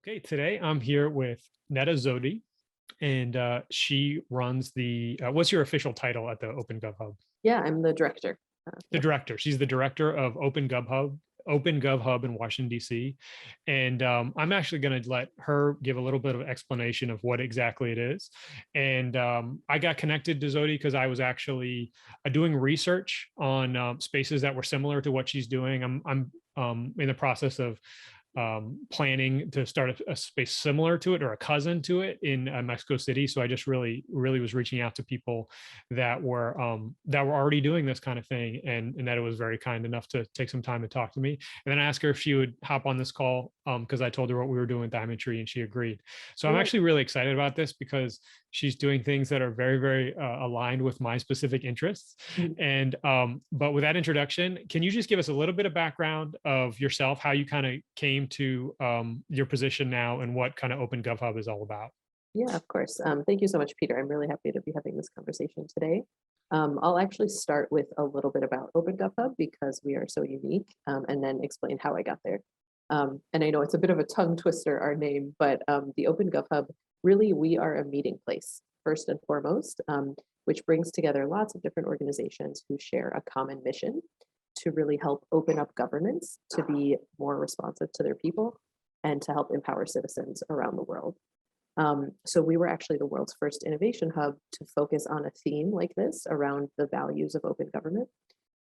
Okay, today I'm here with Netta Zodhy, and she runs what's your official title at the Open Gov Hub? Yeah, I'm the director. The Yep. director. She's the director of Open Gov Hub in Washington, D.C. And I'm actually going to let her give a little bit of explanation of what exactly it is. And I got connected to Zodi because I was actually doing research on spaces that were similar to what she's doing. I'm in the process of planning to start a space similar to it or a cousin to it in Mexico City. So I just really was reaching out to people that were already doing this kind of thing, and that it was very kind enough to take some time to talk to me. And then I asked her if she would hop on this call because I told her what we were doing with Diamond Tree, and she agreed. So I'm Yeah. actually really excited about this because she's doing things that are very aligned with my specific interests. Mhm. And but with that introduction, can you just give us a little bit of background of yourself, how you kind of came to your position now, and what kind of Open Gov Hub is all about? Yeah, of course. Thank you so much, Peter. I'm really happy to be having this conversation today. I'll actually start with a little bit about Open Gov Hub because we are so unique, and then explain how I got there. And I know it's a bit of a tongue twister, our name, but the Open Gov Hub, really, we are a meeting place, first and foremost, which brings together lots of different organizations who share a common mission to really help open up governments to be more responsive to their people and to help empower citizens around the world. So we were actually the world's first innovation hub to focus on a theme like this around the values of open government.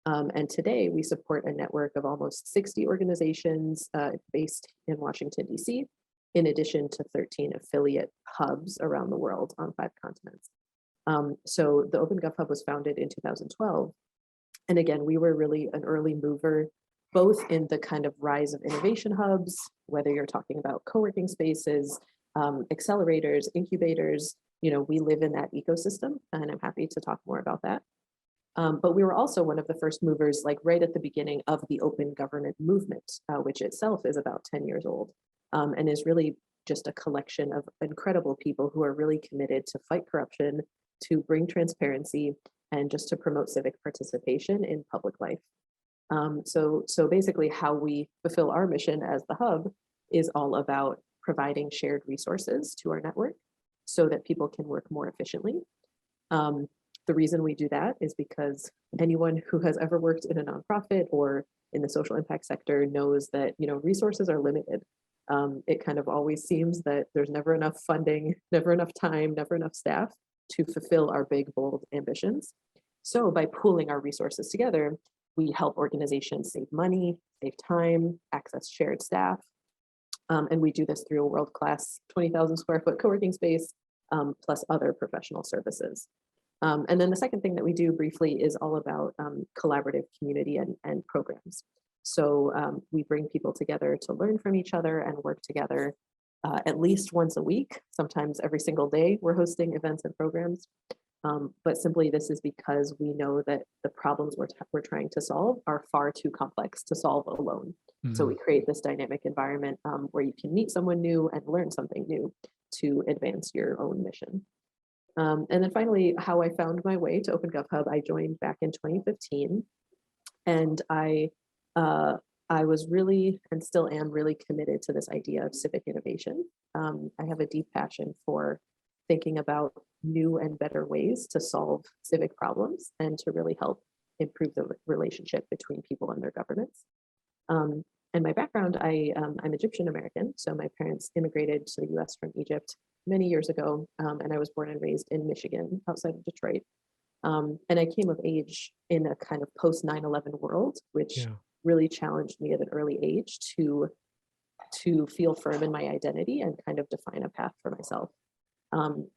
And today we support a network of almost 60 organizations based in Washington, D.C., in addition to 13 affiliate hubs around the world on 5 continents. So the Open Gov Hub was founded in 2012. And again, we were really an early mover, both in the kind of rise of innovation hubs, whether you're talking about co-working spaces, accelerators, incubators, we live in that ecosystem, and I'm happy to talk more about that. But we were also one of the first movers, like right at the beginning of the open government movement, which itself is about 10 years old, and is really just a collection of incredible people who are really committed to fight corruption, to bring transparency, and just to promote civic participation in public life. So basically how we fulfill our mission as the hub is all about providing shared resources to our network so that people can work more efficiently. The reason we do that is because anyone who has ever worked in a nonprofit or in the social impact sector knows that resources are limited. It kind of always seems that there's never enough funding, never enough time, never enough staff to fulfill our big, bold ambitions. So by pooling our resources together, we help organizations save money, save time, access shared staff. And we do this through a world-class 20,000 square foot co-working space, plus other professional services. And then the second thing that we do briefly is all about collaborative community and programs. So we bring people together to learn from each other and work together at least once a week, sometimes every single day we're hosting events and programs. But simply this is because we know that the problems we're trying to solve are far too complex to solve alone. So we create this dynamic environment where you can meet someone new and learn something new to advance your own mission. And then finally, how I found my way to Open Gov Hub, I joined back in 2015, and I was really, and still am really committed to this idea of civic innovation. I have a deep passion for thinking about new and better ways to solve civic problems and to really help improve the relationship between people and their governments. And my background, I'm Egyptian American, so my parents immigrated to the US from Egypt many years ago, and I was born and raised in Michigan, outside of Detroit. And I came of age in a kind of post 9/11 world, which really challenged me at an early age to feel firm in my identity and kind of define a path for myself.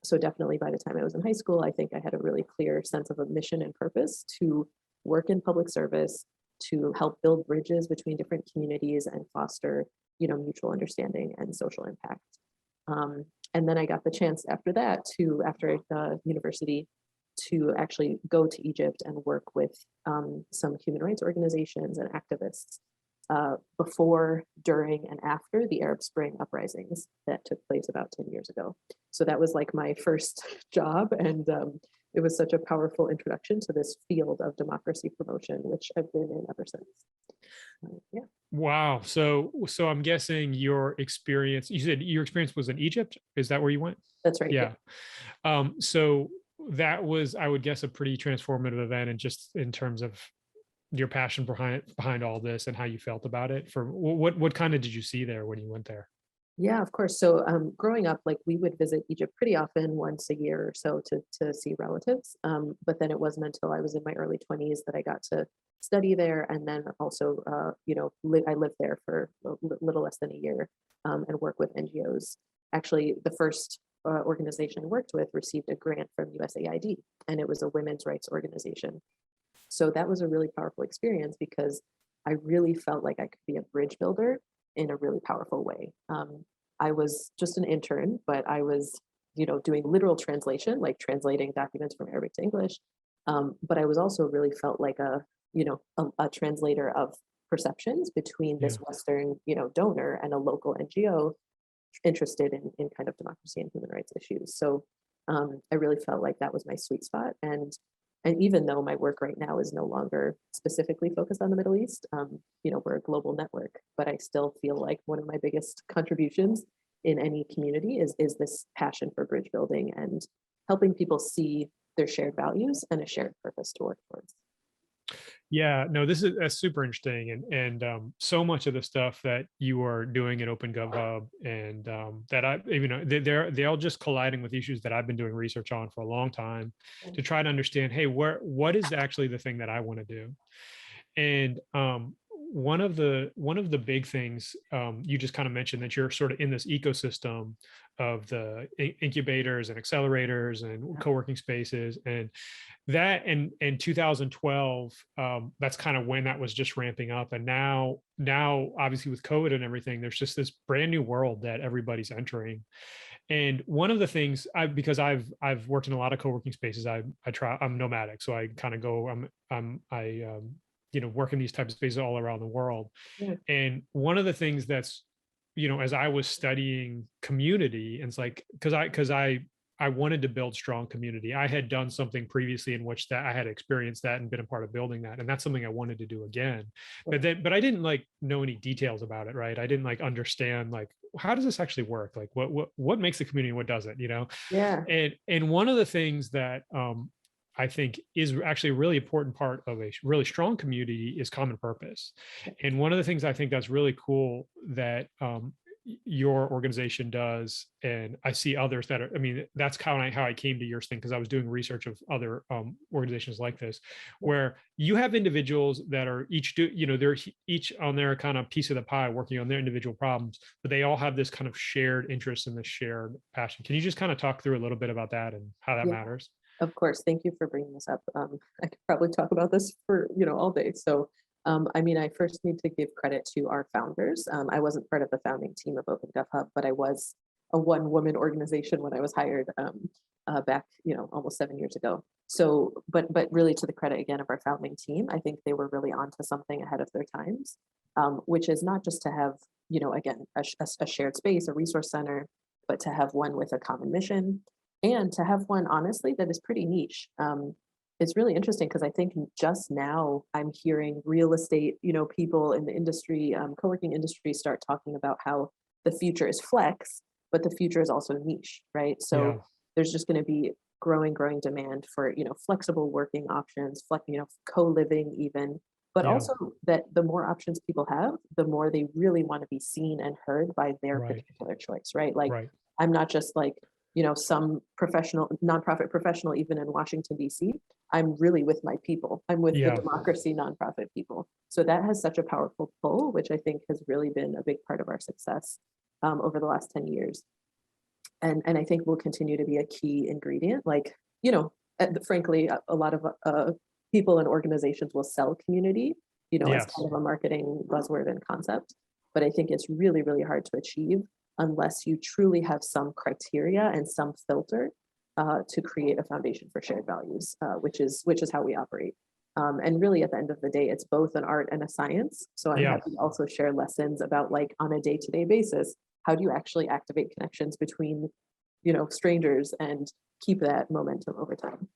So definitely by the time I was in high school, I think I had a really clear sense of a mission and purpose to work in public service, to help build bridges between different communities and foster, mutual understanding and social impact. And then I got the chance after that after university, to actually go to Egypt and work with some human rights organizations and activists before, during, and after the Arab Spring uprisings that took place about 10 years ago. So that was like my first job, and it was such a powerful introduction to this field of democracy promotion, which I've been in ever since. Yeah, Wow. So I'm guessing your experience, you said your experience was in Egypt. Is that where you went? that's right. Yeah. Yeah. So that was, I would guess, a pretty transformative event, and just in terms of your passion behind all this and how you felt about it. For what kind of did you see there when you went there? Yeah, of course. So, growing up, like we would visit Egypt pretty often, once a year or so, to see relatives. But then it wasn't until I was in my early 20s that I got to study there, and then also, I lived there for a little less than a year, and work with NGOs. Actually, the first organization I worked with received a grant from USAID, and it was a women's rights organization. So that was a really powerful experience because I really felt like I could be a bridge builder in a really powerful way. I was just an intern, but I was, doing literal translation, like translating documents from Arabic to English. But I was also really felt like a translator of perceptions between Yeah. this Western, donor and a local NGO interested in kind of democracy and human rights issues. So I really felt like that was my sweet spot. And even though my work right now is no longer specifically focused on the Middle East, we're a global network, but I still feel like one of my biggest contributions in any community is this passion for bridge building and helping people see their shared values and a shared purpose to work towards. Yeah, no, this is that's super interesting, and so much of the stuff that you are doing at Open Hub, and that I, they all just colliding with issues that I've been doing research on for a long time, to try to understand, hey, what is actually the thing that I want to do, and one of the big things, you just kind of mentioned that you're sort of in this ecosystem of the incubators and accelerators and co-working spaces, and that in 2012, that's kind of when that was just ramping up. And now obviously with COVID and everything, there's just this brand new world that everybody's entering. And one of the things, because I've worked in a lot of co-working spaces, I'm nomadic, so I kind of go, work in these types of spaces all around the world. Yeah, And one of the things that's, as I was studying community, and it's like, because I wanted to build strong community. I had done something previously in which that I had experienced that and been a part of building that, and that's something I wanted to do again. But I didn't like know any details about it, right? I didn't like understand, like, how does this actually work? Like, what makes the community, what doesn't, yeah, And one of the things that I think is actually a really important part of a really strong community is common purpose. And one of the things I think that's really cool that your organization does, and I see others that are, I mean, that's how I came to yours thing, because I was doing research of other organizations like this, where you have individuals that are they're each on their kind of piece of the pie, working on their individual problems, but they all have this kind of shared interest and this shared passion. Can you just kind of talk through a little bit about that and how that yeah. matters? Of course. Thank you for bringing this up. I could probably talk about this for all day. So, I first need to give credit to our founders. I wasn't part of the founding team of Open Hub, but I was a one-woman organization when I was hired back, almost 7 years ago. So, but really, to the credit again of our founding team, I think they were really onto something ahead of their times, which is not just to have, again, a shared space, a resource center, but to have one with a common mission, and to have one, honestly, that is pretty niche. It's really interesting because I think just now I'm hearing real estate, people in the industry, co-working industry, start talking about how the future is flex, but the future is also niche, right? Yeah. So there's just going to be growing demand for, flexible working options, co-living even, but Yeah. also that the more options people have, the more they really want to be seen and heard by their Right. particular choice, right? Like, Right. I'm not just like, some nonprofit professional, even in Washington, D.C. I'm really with my people. I'm with the Yeah. democracy nonprofit people. So that has such a powerful pull, which I think has really been a big part of our success over the last 10 years. And I think will continue to be a key ingredient. Like, frankly, a lot of people and organizations will sell community, as Yes. kind of a marketing buzzword and concept. But I think it's really, really hard to achieve unless you truly have some criteria and some filter to create a foundation for shared values, which is how we operate. And really, at the end of the day, it's both an art and a science. So I'm Yeah. happy to also share lessons about, like, on a day-to-day basis, how do you actually activate connections between, strangers and keep that momentum over time.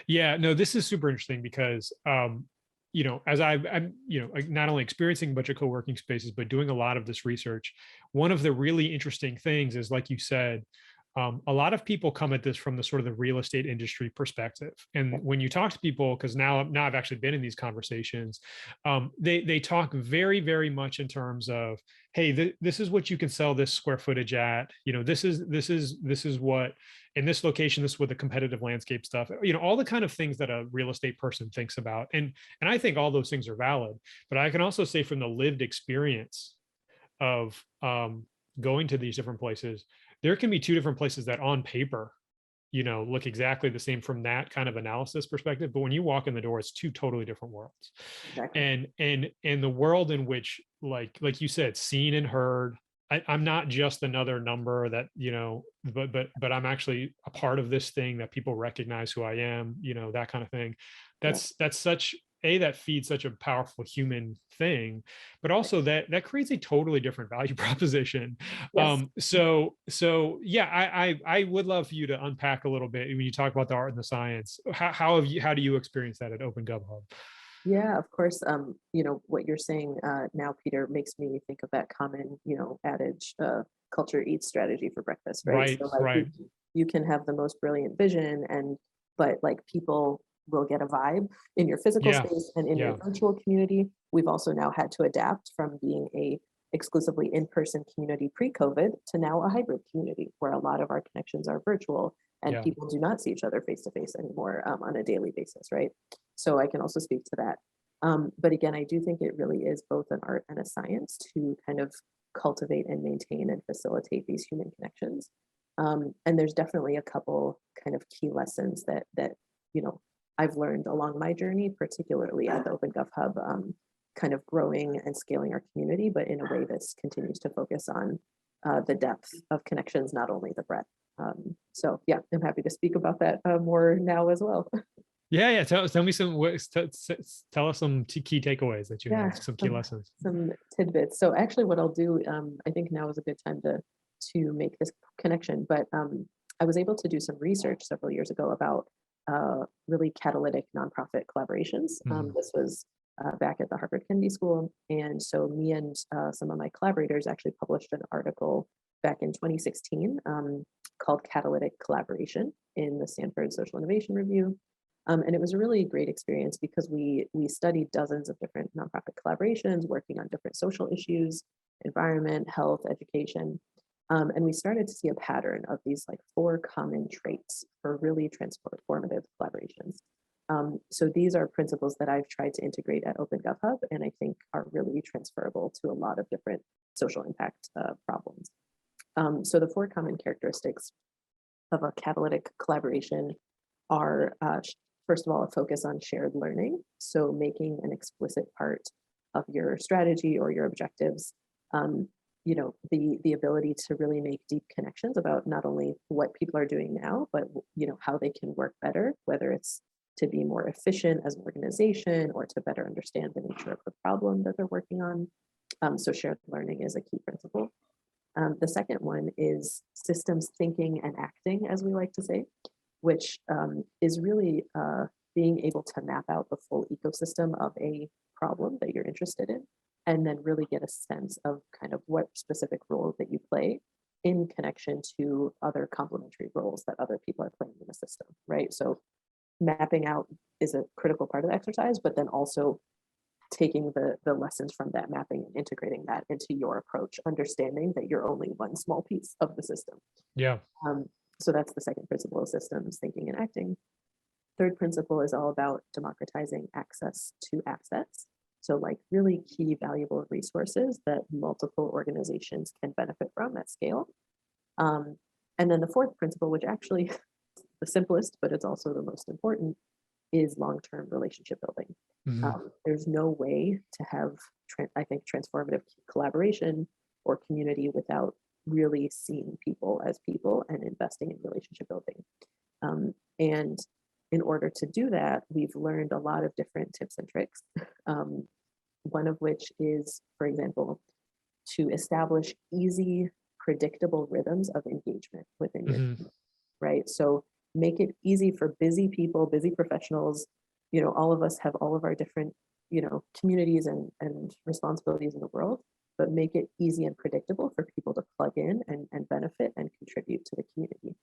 Yeah, no, this is super interesting because, as I'm, like, not only experiencing a bunch of co-working spaces, but doing a lot of this research, one of the really interesting things is, like you said, a lot of people come at this from the sort of the real estate industry perspective. Yeah. And when you talk to people, because now I've actually been in these conversations, they talk very, very much in terms of, hey, this is what you can sell this square footage at. This is what, in this location, this is what the competitive landscape stuff, all the kind of things that a real estate person thinks about. And I think all those things are valid. But I can also say from the lived experience of going to these different places, there can be two different places that on paper, look exactly the same from that kind of analysis perspective. But when you walk in the door, it's two totally different worlds. Exactly. And the world in which, like you said, seen and heard, I'm not just another number that, but I'm actually a part of this thing that people recognize who I am, that kind of thing. Yeah. That's such that feeds such a powerful human thing, but also that creates a totally different value proposition. Yes. So yeah, I would love for you to unpack a little bit when you talk about the art and the science. How do you experience that at Open GovHub? Yeah, of course. What you're saying now, Peter, makes me think of that common, adage, culture eats strategy for breakfast, right? Right, So like right. you can have the most brilliant vision but like people will get a vibe in your physical Yeah, space and in your yeah, virtual community. We've also now had to adapt from being a exclusively in-person community pre-COVID to now a hybrid community where a lot of our connections are virtual and yeah. people do not see each other face to face anymore on a daily basis, right? So I can also speak to that. But again, I do think it really is both an art and a science to kind of cultivate and maintain and facilitate these human connections. And there's definitely a couple kind of key lessons that you know I've learned along my journey, particularly at the Open Gov Hub, kind of growing and scaling our community, but in a way that continues to focus on the depth of connections, not only the breadth. So yeah, I'm happy to speak about that more now as well. Yeah, yeah. Tell me some tell us some key takeaways that you Yeah, have, some key some lessons. some tidbits. So actually what I'll do, I think now is a good time to make this connection, but I was able to do some research several years ago about really catalytic nonprofit collaborations. Mhm. This was back at the Harvard Kennedy School. And so me and some of my collaborators actually published an article back in 2016 called Catalytic Collaboration in the Stanford Social Innovation Review. And it was a really great experience because we studied dozens of different nonprofit collaborations working on different social issues, environment, health, education. And we started to see a pattern of these like four common traits for really transformative collaborations. So these are principles that I've tried to integrate at Open GovHub and I think are really transferable to a lot of different social impact problems. So the four common characteristics of a catalytic collaboration are first of all, a focus on shared learning. So making an explicit part of your strategy or your objectives, the ability to really make deep connections about not only what people are doing now, but how they can work better, whether it's to be more efficient as an organization or to better understand the nature of the problem that they're working on. So shared learning is a key principle. The second one is systems thinking and acting, as we like to say, which is really being able to map out the full ecosystem of a problem that you're interested in, and then really get a sense of kind of what specific role that you play in connection to other complementary roles that other people are playing in the system, right? So mapping out is a critical part of the exercise, but then also taking the lessons from that mapping and integrating that into your approach, understanding that you're only one small piece of the system. Yeah. Um, so that's the second principle of systems thinking and acting. Third principle is all about democratizing access to assets. So like really key valuable resources that multiple organizations can benefit from at scale. And then the fourth principle, which actually is the simplest, but it's also the most important, is long-term relationship building. Mhm. There's no way to have, I think, transformative collaboration or community without really seeing people as people and investing in relationship building. And in order to do that, we've learned a lot of different tips and tricks. One of which is, for example, to establish easy, predictable rhythms of engagement within your Mhm. team, right? So make it easy for busy people, busy professionals. All of us have all of our different, communities and responsibilities in the world, but make it easy and predictable for people to plug in and benefit and contribute to the community.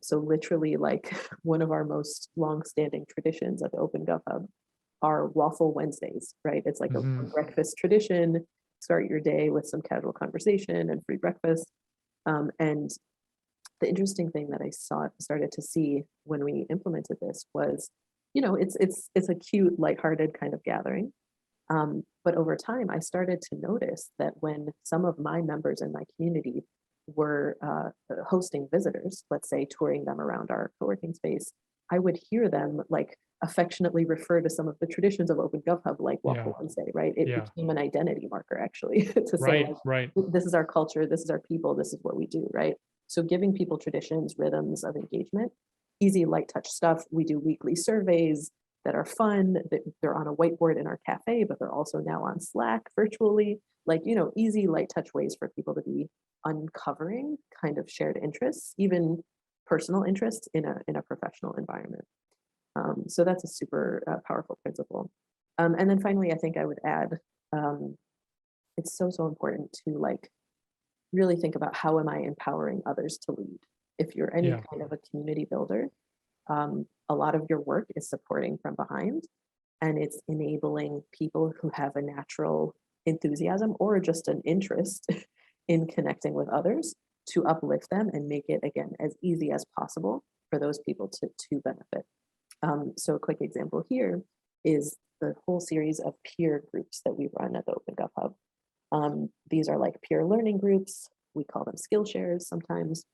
So literally, like one of our most long-standing traditions at the Open Gov Hub are Waffle Wednesdays, right? It's like a breakfast tradition. Start your day with some casual conversation and free breakfast. And the interesting thing that I started to see when we implemented this was, it's a cute, lighthearted kind of gathering. But over time, I started to notice that when some of my members in my community were hosting visitors, let's say touring them around our co-working space, I would hear them like affectionately refer to some of the traditions of Open Gov Hub, like Waffle Wednesday, right? It became an identity marker actually to say, like, this is our culture, this is our people, this is what we do, right? So giving people traditions, rhythms of engagement, easy light touch stuff. We do weekly surveys that are fun, that they're on a whiteboard in our cafe, but they're also now on Slack virtually, like, easy light touch ways for people to be uncovering kind of shared interests, even personal interests in a professional environment. So that's a super powerful principle. And then finally, I think I would add, it's so important to like really think about how am I empowering others to lead. If you're any kind of a community builder, a lot of your work is supporting from behind, and it's enabling people who have a natural enthusiasm or just an interest in connecting with others to uplift them and make it, again, as easy as possible for those people to benefit. So a quick example here is the whole series of peer groups that we run at the Open Gov Hub. These are like peer learning groups. We call them skill shares sometimes.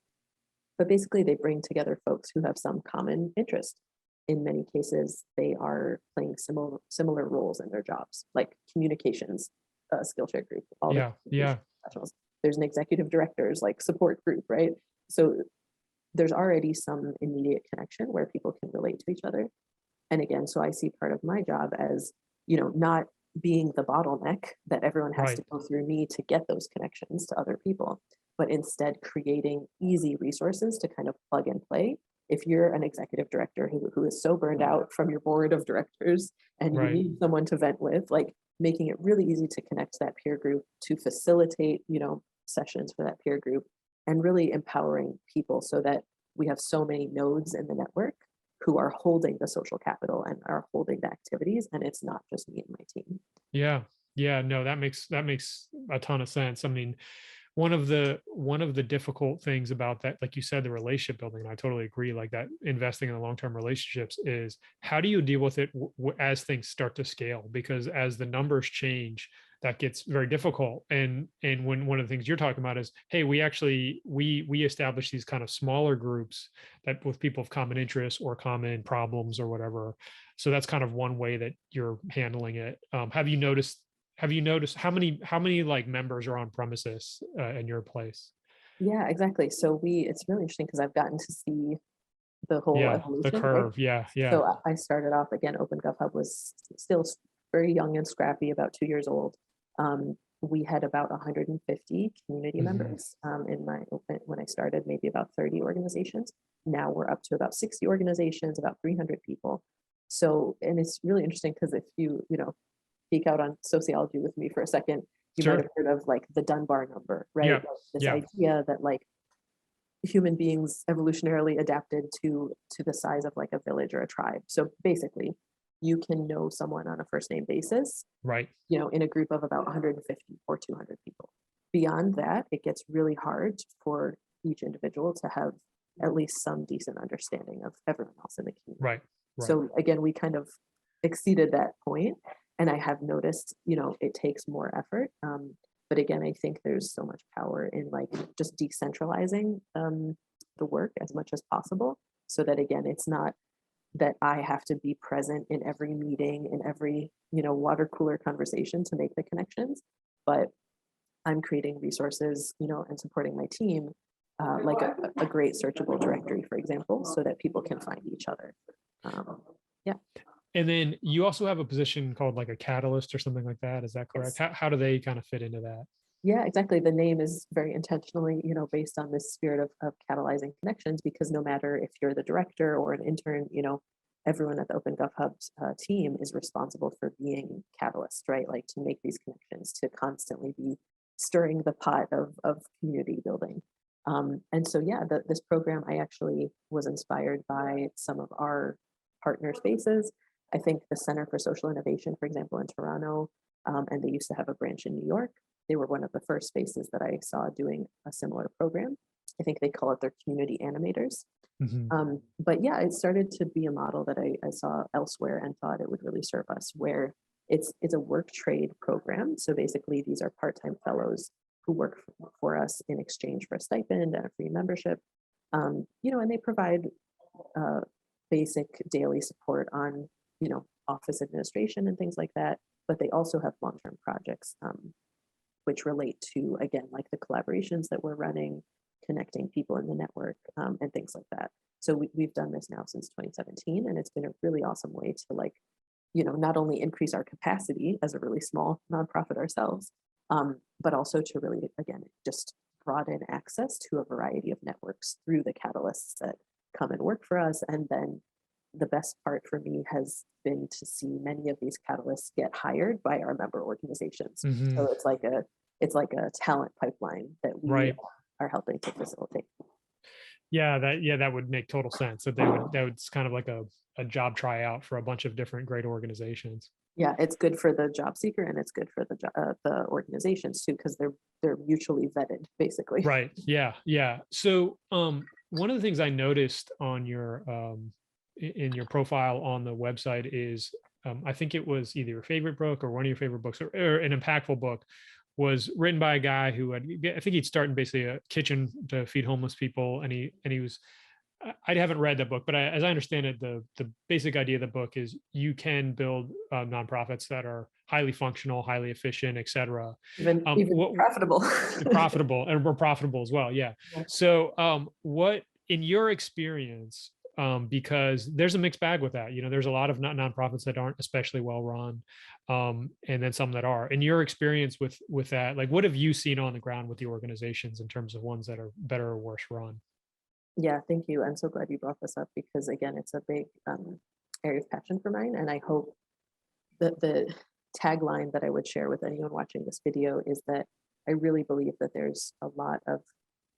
But basically, they bring together folks who have some common interest. In many cases, they are playing similar roles in their jobs, like communications, Skillshare group, all the professionals. There's an executive director's like support group, right? So there's already some immediate connection where people can relate to each other. And again, so I see part of my job as, not being the bottleneck that everyone has to go through me to get those connections to other people, but instead creating easy resources to kind of plug and play. If you're an executive director who is so burned out from your board of directors and you need someone to vent with, like making it really easy to connect to that peer group, to facilitate, sessions for that peer group, and really empowering people so that we have so many nodes in the network who are holding the social capital and are holding the activities, and it's not just me and my team. No, that makes a ton of sense. I mean, one of the difficult things about that, like you said, the relationship building, and I totally agree, like that investing in the long-term relationships is how do you deal with it as things start to scale? Because as the numbers change, that gets very difficult. And when one of the things you're talking about is, hey, we actually we establish these kind of smaller groups that with people of common interests or common problems or whatever. So that's kind of one way that you're handling it. Have you noticed how many like members are on premises in your place? Yeah, exactly. So it's really interesting because I've gotten to see the whole The evolution, right? curve. So I started off, again, Open Gov Hub was still very young and scrappy, about 2 years old. We had about 150 community members when I started, maybe about 30 organizations. Now we're up to about 60 organizations, about 300 people. So, and it's really interesting because if you geek out on sociology with me for a second, you might have heard of like the Dunbar number, right? Like this idea that like human beings evolutionarily adapted to the size of like a village or a tribe. So basically, you can know someone on a first name basis, in a group of about 150 or 200 people. Beyond that, it gets really hard for each individual to have at least some decent understanding of everyone else in the community. So again, we kind of exceeded that point. And I have noticed, it takes more effort. But again, I think there's so much power in like just decentralizing the work as much as possible, so that again, it's not that I have to be present in every meeting, in every water cooler conversation to make the connections, but I'm creating resources, and supporting my team, like a great searchable directory, for example, so that people can find each other. Yeah. And then you also have a position called like a catalyst or something like that. Is that correct? Yes. How do they kind of fit into that? Yeah, exactly. The name is very intentionally, based on this spirit of catalyzing connections, because no matter if you're the director or an intern, everyone at the Open Gov Hub's team is responsible for being catalyst, right? Like to make these connections, to constantly be stirring the pot of community building. And so, yeah, this program, I actually was inspired by some of our partner spaces. I think the Center for Social Innovation, for example, in Toronto, and they used to have a branch in New York. They were one of the first spaces that I saw doing a similar program. I think they call it their community animators. Mhm. But yeah, it started to be a model that I saw elsewhere and thought it would really serve us, where it's a work trade program. So basically, these are part-time fellows who work for us in exchange for a stipend and a free membership. And they provide uh, basic daily support on, office administration and things like that. But they also have long-term projects, which relate to, again, like the collaborations that we're running, connecting people in the network, and things like that. So we've done this now since 2017, and it's been a really awesome way to, like, not only increase our capacity as a really small nonprofit ourselves, but also to really, again, just broaden access to a variety of networks through the catalysts that come and work for us. And then the best part for me has been to see many of these catalysts get hired by our member organizations. So Mhm. it's like a talent pipeline that we Right. are helping to facilitate. Yeah, that would make total sense. That would kind of like a job tryout for a bunch of different great organizations. Yeah, it's good for the job seeker and it's good for the organizations too, because they're mutually vetted, basically. Right. Yeah. Yeah. So, one of the things I noticed on your in your profile on the website is, I think it was either your favorite book or one of your favorite books, or an impactful book, was written by a guy who had, I think he'd started basically a kitchen to feed homeless people, and he was, I haven't read that book, but as I understand it, the basic idea of the book is you can build nonprofits that are highly functional, highly efficient, et cetera. Even What profitable. profitable, and we're profitable as well, yeah. Yeah. So what, in your experience, because there's a mixed bag with that, there's a lot of nonprofits that aren't especially well run, and then some that are. In your experience with that, like, what have you seen on the ground with the organizations in terms of ones that are better or worse run? Yeah, thank you. I'm so glad you brought this up because, again, it's a big area of passion for mine, and I hope that the tagline that I would share with anyone watching this video is that I really believe that there's a lot of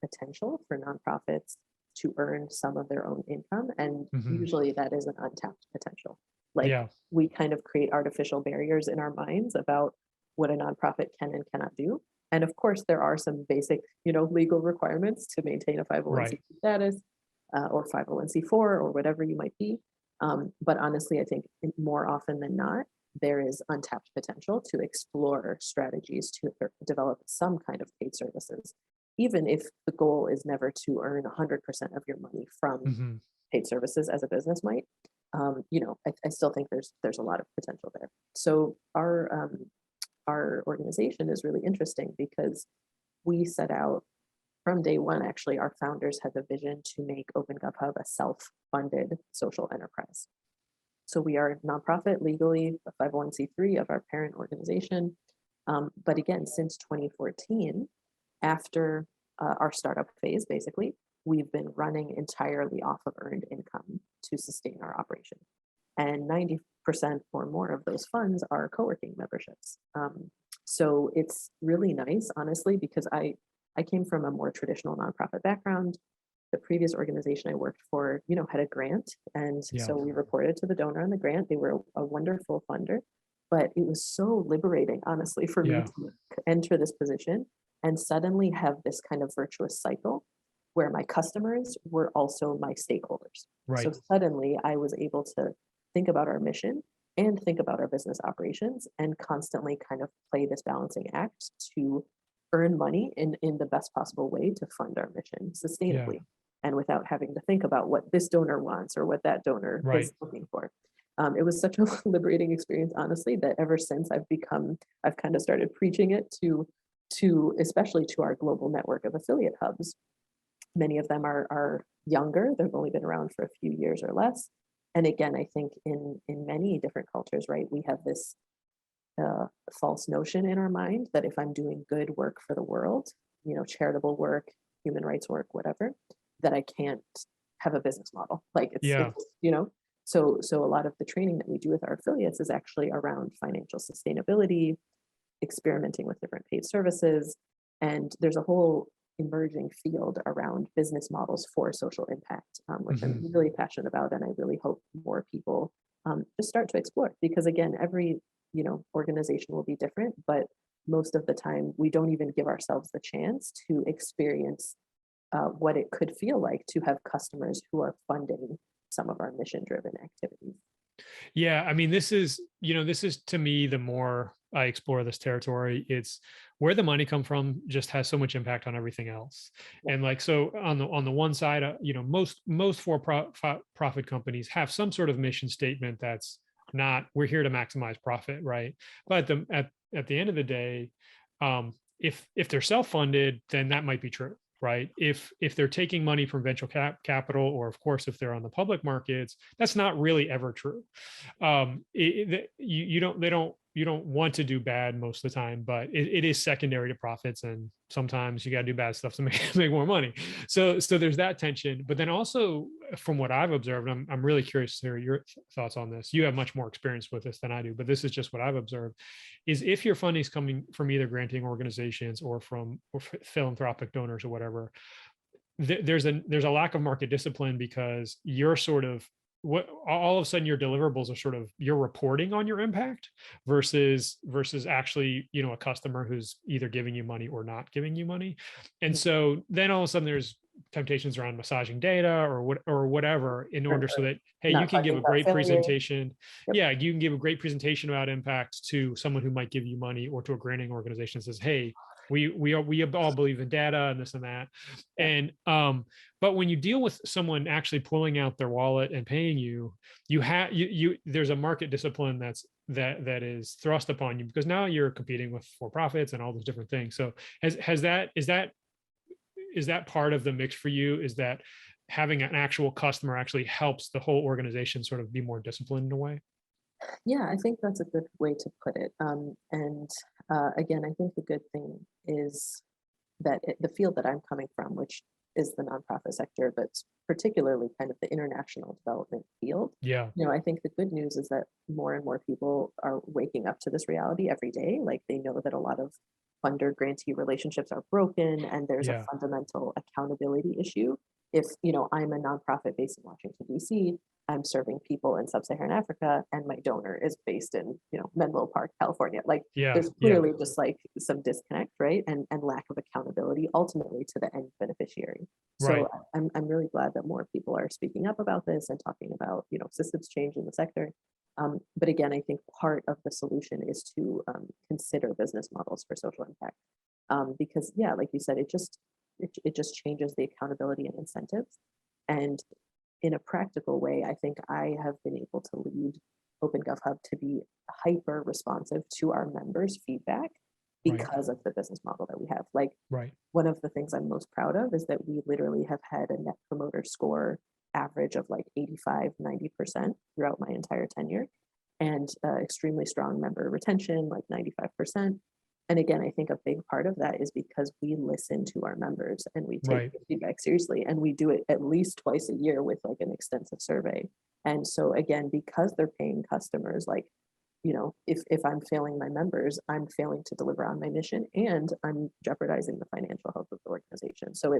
potential for nonprofits to earn some of their own income. And Hmm. usually that is an untapped potential. Like, Yeah. we kind of create artificial barriers in our minds about what a nonprofit can and cannot do. And of course, there are some basic, legal requirements to maintain a Right. 501c status, or 501c4 or whatever you might be. But honestly, I think more often than not, there is untapped potential to explore strategies to develop some kind of paid services, even if the goal is never to earn 100% of your money from Hmm. paid services as a business might. I still think there's a lot of potential there. So our organization is really interesting because we set out from day one. Actually, our founders had the vision to make OpenGovHub a self-funded social enterprise. So we are a nonprofit, legally a 501c3 of our parent organization. But again, since 2014, after our startup phase, basically, we've been running entirely off of earned income to sustain our operation. And 90% or more of those funds are co-working memberships. So it's really nice, honestly, because I came from a more traditional nonprofit background. The previous organization I worked for, had a grant. And Yeah. so we reported to the donor on the grant. They were a wonderful funder, but it was so liberating, honestly, for me Yeah. to enter this position and suddenly have this kind of virtuous cycle where my customers were also my stakeholders. So Right. suddenly I was able to think about our mission and think about our business operations and constantly kind of play this balancing act to earn money in the best possible way to fund our mission Yeah. sustainably and without having to think about what this donor wants or what that donor Right. is looking for. It was such a liberating experience, honestly, that ever since I've kind of started preaching it to especially to our global network of affiliate hubs. Many of them are younger; they've only been around for a few years or less. And again, I think in many different cultures, right, we have this a false notion in our mind that if I'm doing good work for the world, charitable work, human rights work, whatever, that I can't have a business model. Like Yeah. so a lot of the training that we do with our affiliates is actually around financial sustainability, experimenting with different paid services, and there's a whole emerging field around business models for social impact, which I'm Mhm. really passionate about, and I really hope more people just start to explore. Because again, every organization will be different, but most of the time we don't even give ourselves the chance to experience what it could feel like to have customers who are funding some of our mission-driven activities. Yeah, I mean, this is to me, the more I explore this territory, it's where the money come from just has so much impact on everything else. Yeah, And like, so on the one side, most profit companies have some sort of mission statement that's not, we're here to maximize profit, right? But at the end of the day, if they're self-funded, then that might be true, right? If they're taking money from venture capital, or of course if they're on the public markets, that's not really ever true. You don't, you don't want to do bad most of the time, but it is secondary to profits, and sometimes you got to do bad stuff to make make more money. So there's that tension. But then also, from what I've observed, I'm really curious to hear your thoughts on this. You have much more experience with this than I do, but this is just what I've observed: is if your funding is coming from either granting organizations or from philanthropic donors or whatever, there's a lack of market discipline, because you're sort of, what, all of a sudden your deliverables are sort of, you're reporting on your impact versus actually, a customer who's either giving you money or not giving you money. And mhm, so then all of a sudden there's temptations around massaging data or whatever, in order so or that, hey, you not can give funding a without great failure. presentation. Yep. Yeah, you can give a great presentation about impact to someone who might give you money, or to a granting organization that says, hey, we all believe in data and this and that. Yeah. And but when you deal with someone actually pulling out their wallet and paying you, there's a market discipline that is thrust upon you, because now you're competing with for profits and all those different things. So has that is that part of the mix for you? Is that having an actual customer actually helps the whole organization sort of be more disciplined in a way? Yeah, I think that's a good way to put it. And again, I think the good thing is that the field that I'm coming from, which is the nonprofit sector, but particularly kind of the international development field, Yeah, I think the good news is that more and more people are waking up to this reality every day. Like they know that a lot of funder grantee relationships are broken, and there's a yeah, fundamental accountability issue. If I'm a nonprofit based in Washington D.C., I'm serving people in sub-Saharan Africa, and my donor is based in Menlo Park, California. Like yeah, there's yeah, clearly just like some disconnect, right? And lack of accountability ultimately to the end beneficiary. So right, I'm really glad that more people are speaking up about this and talking about systems change in the sector. But again, I think part of the solution is to consider business models for social impact, because yeah, like you said, it just changes the accountability and incentives. And in a practical way, I think I have been able to lead OpenGovHub to be hyper responsive to our members' feedback right, because of the business model that we have. Like right, one of the things I'm most proud of is that we literally have had a net promoter score average of like 85, 90% throughout my entire tenure, and extremely strong member retention, like 95%. And again, I think a big part of that is because we listen to our members and we take right, the feedback seriously, and we do it at least twice a year with like an extensive survey. And so again, because they're paying customers, like if I'm failing my members, I'm failing to deliver on my mission, and I'm jeopardizing the financial health of the organization. So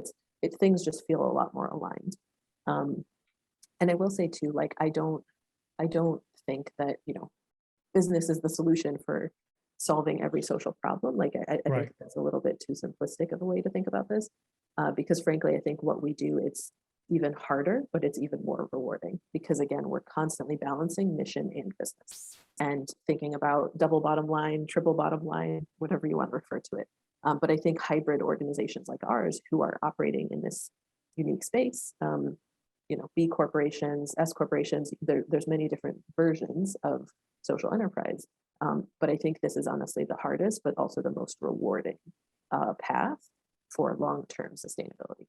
things just feel a lot more aligned. Um, and I will say too, like I don't think that business is the solution for solving every social problem. Like I think right, that's a little bit too simplistic of a way to think about this, because frankly, I think what we do, it's even harder, but it's even more rewarding, because again, we're constantly balancing mission and business and thinking about double bottom line, triple bottom line, whatever you want to refer to it. But I think hybrid organizations like ours, who are operating in this unique space, B corporations, S corporations, there's many different versions of social enterprise. But I think this is honestly the hardest, but also the most rewarding path for long-term sustainability.